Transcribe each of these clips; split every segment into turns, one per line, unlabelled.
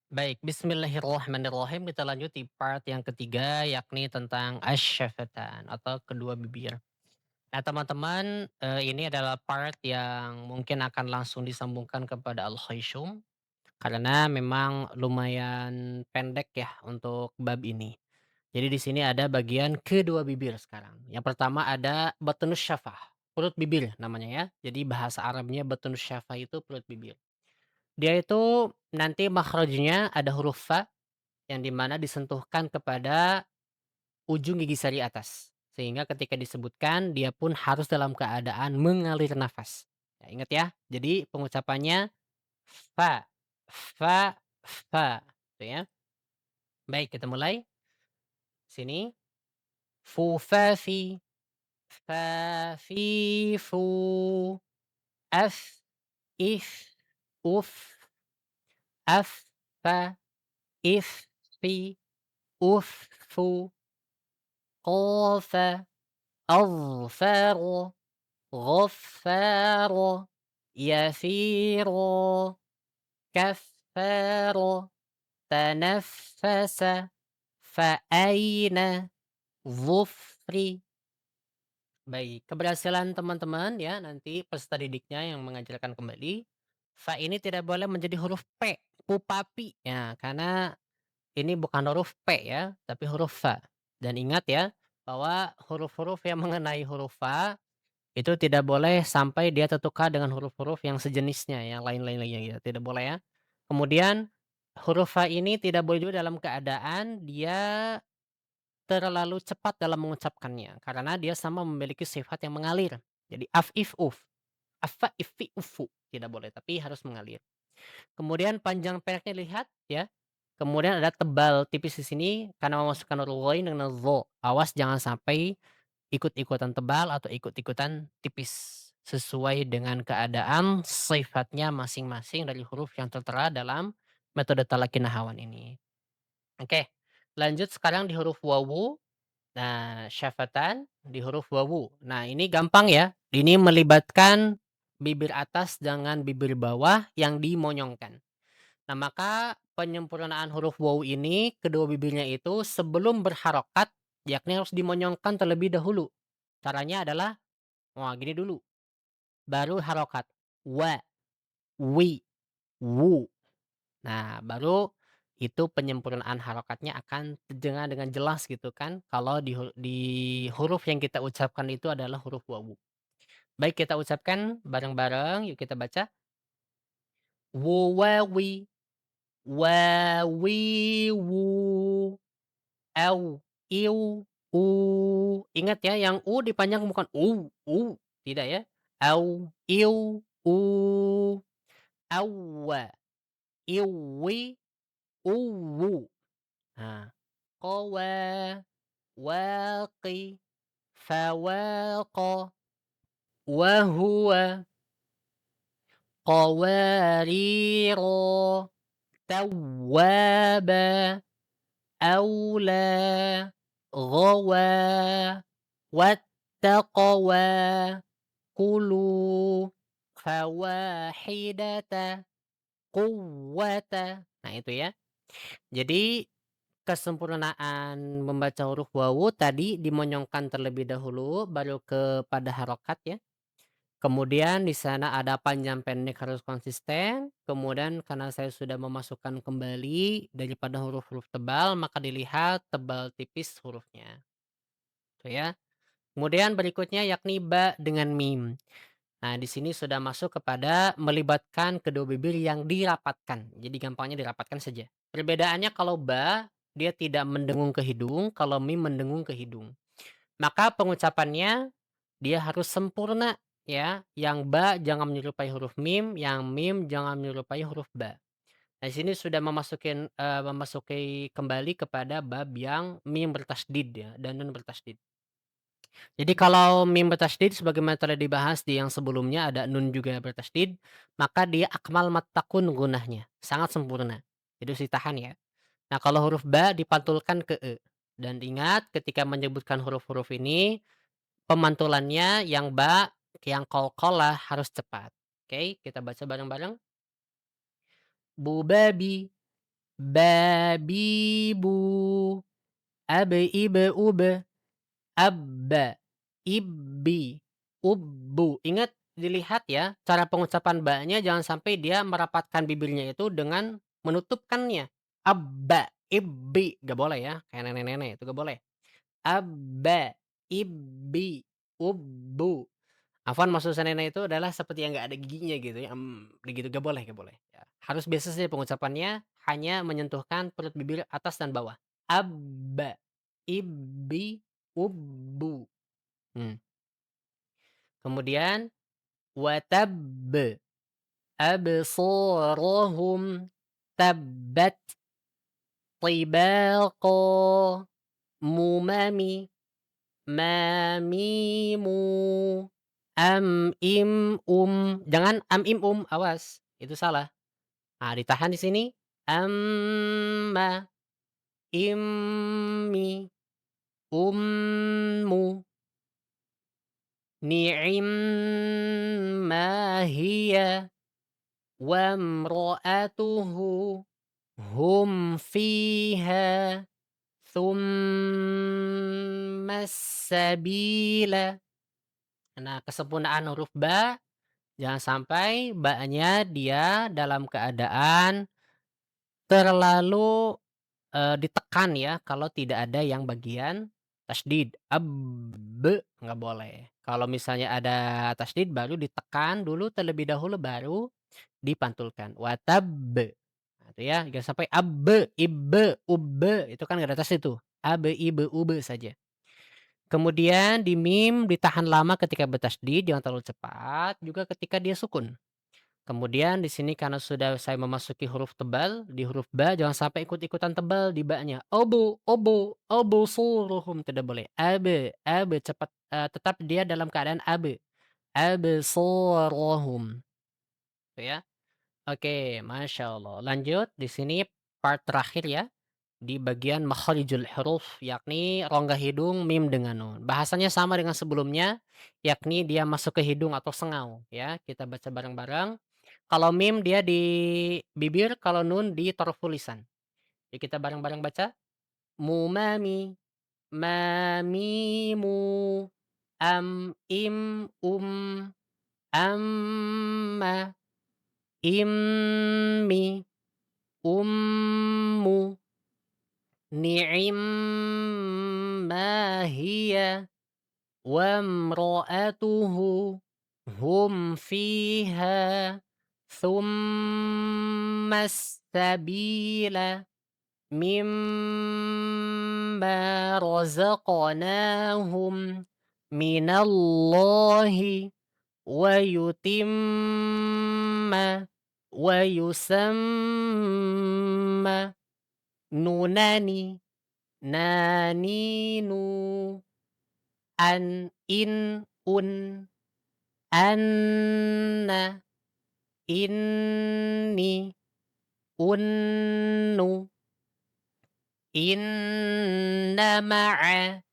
Baik, bismillahirrahmanirrahim. Kita lanjut di part yang ketiga, yakni tentang asyafatan atau kedua bibir. Nah, teman-teman, ini adalah part yang mungkin akan langsung disambungkan kepada al-khaysum, karena memang lumayan pendek ya untuk bab ini. Jadi di sini ada bagian kedua bibir sekarang. Yang pertama ada batnus syafah, perut bibir namanya ya. Jadi bahasa Arabnya batnus syafah itu perut bibir. Dia itu nanti makhrajnya ada huruf fa yang di mana disentuhkan kepada ujung gigi sari atas. Sehingga ketika disebutkan dia pun harus dalam keadaan mengalir nafas. Ya, ingat ya. Jadi pengucapannya fa, fa, fa. Gitu ya. Baik, kita mulai. Sini. Fu, fa, fi. Fa, fi, fu. Af, if, uf. Af, fa, if, fi, uf, fu. قاف أظفر غفار يسير كفار تنفس فأين ظفر. Baik, keberhasilan teman-teman ya nanti peserta didiknya yang mengajarkan kembali. Fa ini tidak boleh menjadi huruf P, pupapi ya, karena ini bukan huruf P ya, tapi huruf fa. Dan ingat ya, bahwa huruf-huruf yang mengenai huruf fa itu tidak boleh sampai dia tertukar dengan huruf-huruf yang sejenisnya, yang lain-lainnya ya, tidak boleh ya. Kemudian huruf fa ini tidak boleh juga dalam keadaan dia terlalu cepat dalam mengucapkannya, karena dia sama memiliki sifat yang mengalir. Jadi af, if, uf, afa, ifi, ufu, tidak boleh, tapi harus mengalir. Kemudian panjang pendeknya lihat ya. Kemudian ada tebal tipis di sini karena memasukkan huruf ghain dengan dha. Awas jangan sampai ikut-ikutan tebal atau ikut-ikutan tipis. Sesuai dengan keadaan sifatnya masing-masing dari huruf yang tertera dalam metode talaqin nahawan ini. Oke, lanjut sekarang di huruf wawu. Nah, syafatan di huruf wawu. Nah, ini gampang ya. Ini melibatkan bibir atas dengan bibir bawah yang dimonyongkan. Nah, maka penyempurnaan huruf wawu ini kedua bibirnya itu sebelum berharokat, yakni harus dimonyongkan terlebih dahulu. Caranya adalah, wah gini dulu, baru harokat. Wa, wi, wu. Nah, baru itu penyempurnaan harokatnya akan terdengar dengan jelas gitu kan, kalau di huruf yang kita ucapkan itu adalah huruf wawu. Baik, kita ucapkan bareng-bareng, yuk kita baca. Wu, wa, wi, wa, wi, wu. Ew, iu, u. Ingat ya, yang u dipanjang bukan tidak ya. Ew, iu, u. Awwa, iwi, uwu. Nah, qawa, waqi, fawaqa, wahuwa, qawariro, tawwaba. أولى، غوى، واتقوى، كلوا، فواحدة، قوة. Nah itu ya. Jadi kesempurnaan membaca huruf wawu tadi dimonyongkan terlebih dahulu baru kepada harokat ya. Kemudian di sana ada panjang pendek harus konsisten, kemudian karena saya sudah memasukkan kembali daripada huruf-huruf tebal, maka dilihat tebal tipis hurufnya, itu ya. Kemudian berikutnya yakni ba dengan mim. Nah, di sini sudah masuk kepada melibatkan kedua bibir yang dirapatkan. Jadi gampangnya dirapatkan saja. Perbedaannya kalau ba dia tidak mendengung ke hidung, kalau mim mendengung ke hidung. Maka pengucapannya dia harus sempurna ya, yang ba jangan menyerupai huruf mim, yang mim jangan menyerupai huruf ba. Nah, di sini sudah memasuki kembali kepada bab yang mim bertasdid ya dan nun bertasdid. Jadi kalau mim bertasdid sebagaimana telah dibahas di yang sebelumnya ada nun juga bertasdid, maka dia akmal mattakun gunahnya, sangat sempurna. Jadi harus ditahan ya. Nah, kalau huruf ba dipantulkan ke e. Dan ingat ketika menyebutkan huruf-huruf ini pemantulannya yang ba, yang qalqalah harus cepat. Oke, kita baca bareng-bareng. Bu babi, babibu, ibe ube, abba, ibbi, ubbu. Ingat, dilihat ya, cara pengucapan ba-nya jangan sampai dia merapatkan bibirnya itu dengan menutupkannya. Abba, ibbi, nggak boleh ya, kayak nenek-nenek itu nggak boleh. Abba, ibbi, ubbu. Afwan, maksud saya nenek itu adalah seperti yang nggak ada giginya gitu ya, begitu, nggak boleh ya. Harus biasa saja pengucapannya, hanya menyentuhkan perut bibir atas dan bawah. Abba, ibbi, ubbu. Hmm. Kemudian watab, absaruhum, tabbat, tibaqa, mumami, mamimu, jangan awas, itu salah. Ah, ditahan di sini, amma, immi, ummu, ni'imma hiya, wamra'atuhu, hum fiha, thumma sabila. Nah, kesempurnaan huruf ba, jangan sampai ba-nya dia dalam keadaan terlalu, ditekan ya, kalau tidak ada yang bagian tasydid. Nggak boleh. Kalau misalnya ada tasydid baru ditekan dulu terlebih dahulu, baru dipantulkan. Watab. Nah, itu ya, jangan sampai itu kan nggak ada tasydid tuh. Saja. Kemudian di mim ditahan lama ketika bertasydid, jangan terlalu cepat, juga ketika dia sukun. Kemudian di sini karena sudah saya memasuki huruf tebal, di huruf ba jangan sampai ikut-ikutan tebal di ba-nya. Suruhum, tidak boleh. Cepat, tetap dia dalam keadaan suruhum, itu ya. Oke, masya Allah. Lanjut di sini part terakhir ya, di bagian makharijul huruf, yakni rongga hidung mim dengan nun. Bahasanya sama dengan sebelumnya, yakni dia masuk ke hidung atau sengau ya. Kita baca bareng-bareng. Kalau mim dia di bibir, kalau nun di toroful lisan. Jadi kita bareng-bareng baca, mumami, mamimu, amma, immi, ummu, ni'imma hiya, wamra'atuhu, hum fiha, thumma sabila, mimma razaqnahum, minallahi, wa yutimma, wa yusamma, nunani, naninu, un, anna, inni, unnu, inna ma'a,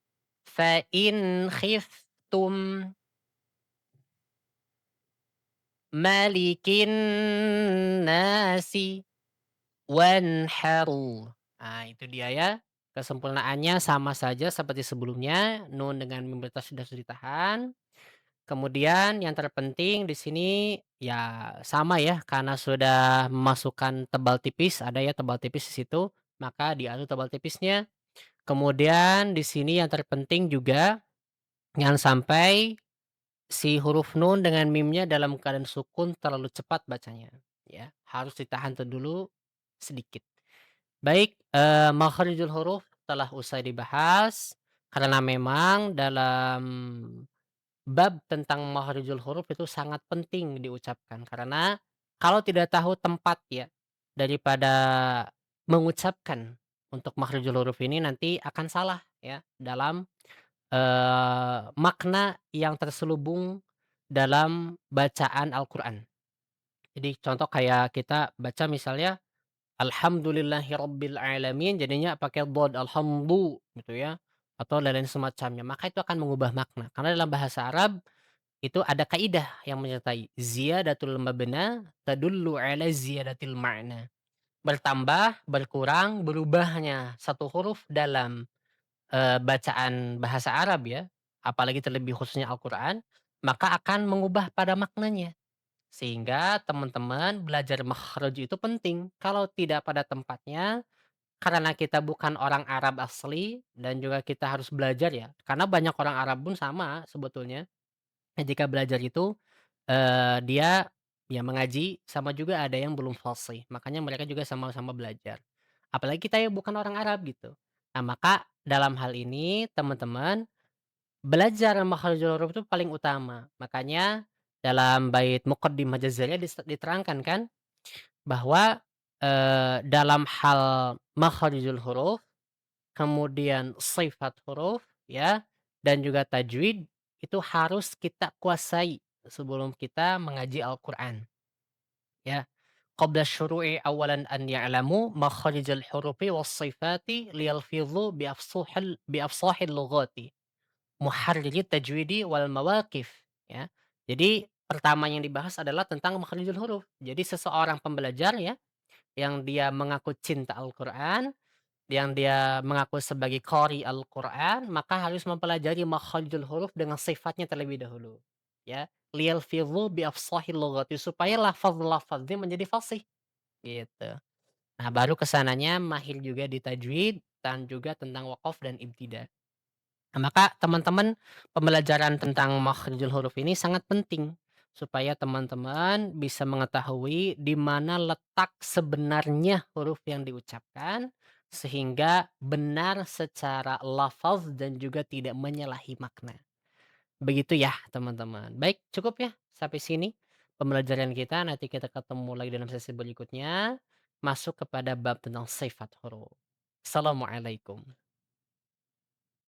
fa in khiftum, malikin nasi, wanharu. Nah, itu dia ya. Kesempurnaannya sama saja seperti sebelumnya, nun dengan mim sudah ditahan. Kemudian yang terpenting di sini ya sama ya, karena sudah memasukkan tebal tipis, ada ya tebal tipis di situ, maka diatur tebal tipisnya. Kemudian di sini yang terpenting juga jangan sampai si huruf nun dengan mimnya dalam keadaan sukun terlalu cepat bacanya, ya. Harus ditahan dulu sedikit. Baik, makharijul huruf telah usai dibahas, karena memang dalam bab tentang makharijul huruf itu sangat penting diucapkan, karena kalau tidak tahu tempat ya, daripada mengucapkan untuk makharijul huruf ini nanti akan salah ya dalam, makna yang terselubung dalam bacaan Al-Qur'an. Jadi contoh kayak kita baca misalnya alhamdulillahirabbil alamin, jadinya pakai dhad, alhamdu gitu ya, atau lain-lain semacamnya, maka itu akan mengubah makna. Karena dalam bahasa Arab itu ada kaidah yang menyertai, ziyadatul mabna tadullu ala ziyadatil ma'na. bertambah, berkurang, berubahnya satu huruf dalam, bacaan bahasa Arab ya, apalagi terlebih khususnya Al-Qur'an, maka akan mengubah pada maknanya. Sehingga teman-teman belajar makhraj itu penting. Kalau tidak pada tempatnya, karena kita bukan orang Arab asli dan juga kita harus belajar ya, karena banyak orang Arab pun sama sebetulnya, ketika belajar itu, dia ya mengaji, sama juga ada yang belum fasih, makanya mereka juga sama-sama belajar. Apalagi kita yang bukan orang Arab gitu. Nah, maka dalam hal ini teman-teman belajar makharijul huruf itu paling utama. Makanya dalam bait Muqaddimah Jazariyah diterangkan kan bahwa, dalam hal makharijul huruf, kemudian sifat huruf ya, dan juga tajwid, itu harus kita kuasai sebelum kita mengaji Al-Qur'an, ya. Qabla syuru'i awalan an ya'lamu makharijal hurufi was sifati liyalfidhu bi afsahil lughati. Muharririt tajwidi wal mawaqif, ya. Jadi pertama yang dibahas adalah tentang makharijul huruf. Jadi seseorang pembelajar ya, yang dia mengaku cinta Al-Qur'an, yang dia mengaku sebagai qari Al-Qur'an, maka harus mempelajari makharijul huruf dengan sifatnya terlebih dahulu, ya. Liyalfidhu bi afsahil lughati, supaya lafaz-lafaznya menjadi fasih, gitu. Nah, baru kesananya mahir juga di tajwid dan juga tentang waqaf dan ibtida'. Nah, maka teman-teman, pembelajaran tentang makhrijul huruf ini sangat penting, supaya teman-teman bisa mengetahui di mana letak sebenarnya huruf yang diucapkan, sehingga benar secara lafaz dan juga tidak menyalahi makna. Begitu ya teman-teman. Baik, cukup ya sampai sini pembelajaran kita, nanti kita ketemu lagi dalam sesi berikutnya, masuk kepada bab tentang sifat huruf. Assalamualaikum.